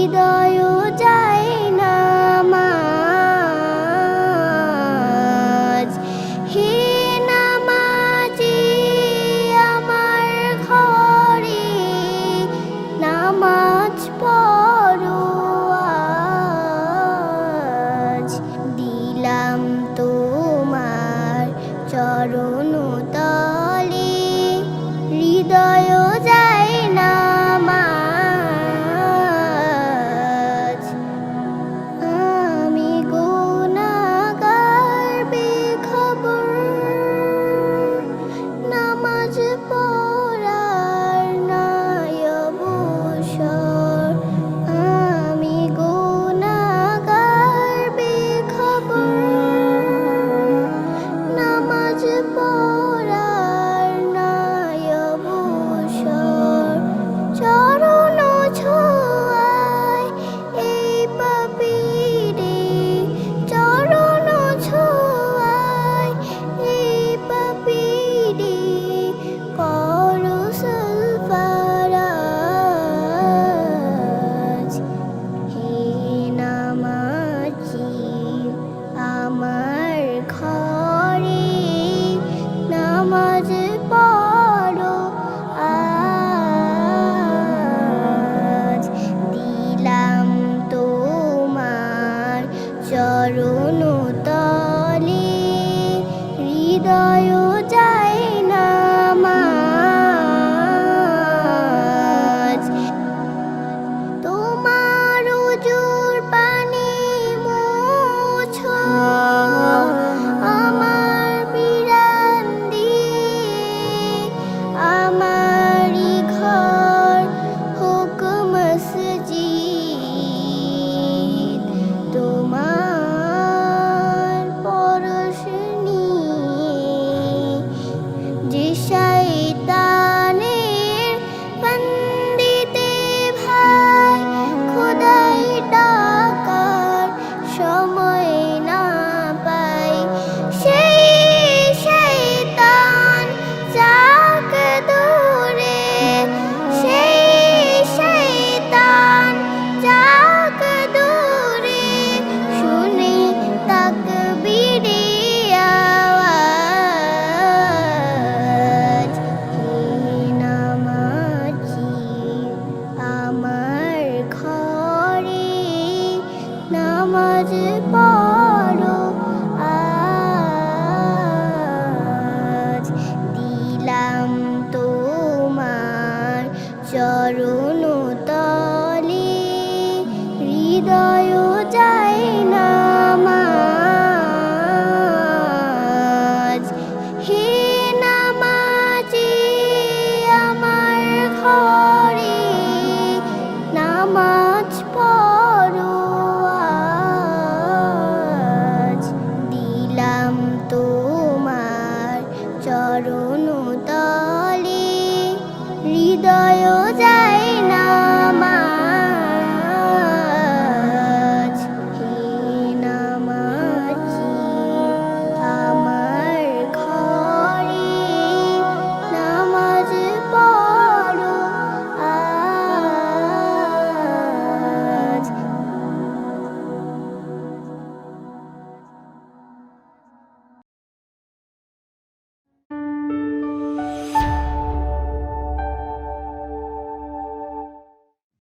হৃদয় যায় নামাজ। হে নামাজি আমার ঘরে নামাজ পড়ো আজ। দিলাম তোমার চরণ তলে হৃদয় যায় নামাজ। আমি গুনাহগার বেখবর, নামাজ পড়ার নাই অবসর। আমি গুনাহগার বেখবর, নামাজ পড়ার নাই অবসর। চরণ ছোঁয়ায় এই পাপীরে, চরণ ছোঁয়ায় এই পাপীরে করো সারফারাজ। হে নামাজি আমার ঘরে নামাজ পড়ো আজ। দিলাম তোমার চরণ তলে হৃদয় যায় নামাজ। তোমার উজুর পানি মুছো আমার পিরান দিয়ে, আমারি ঘর হোক মসজিদ। তোমার পরশ নিয়ে যে শয়তানের ফন্দিতে ভাই খোদাই ডাকার সময় না পাই, সেই শয়তান যাক দূরে, সেই শয়তান যাক দূরে। শুনি তাকবীরে আওয়াজ। হে নামাজি আমার ঘরে নামাজ পড়ো আজ। দিলাম তোমার চরণ তলে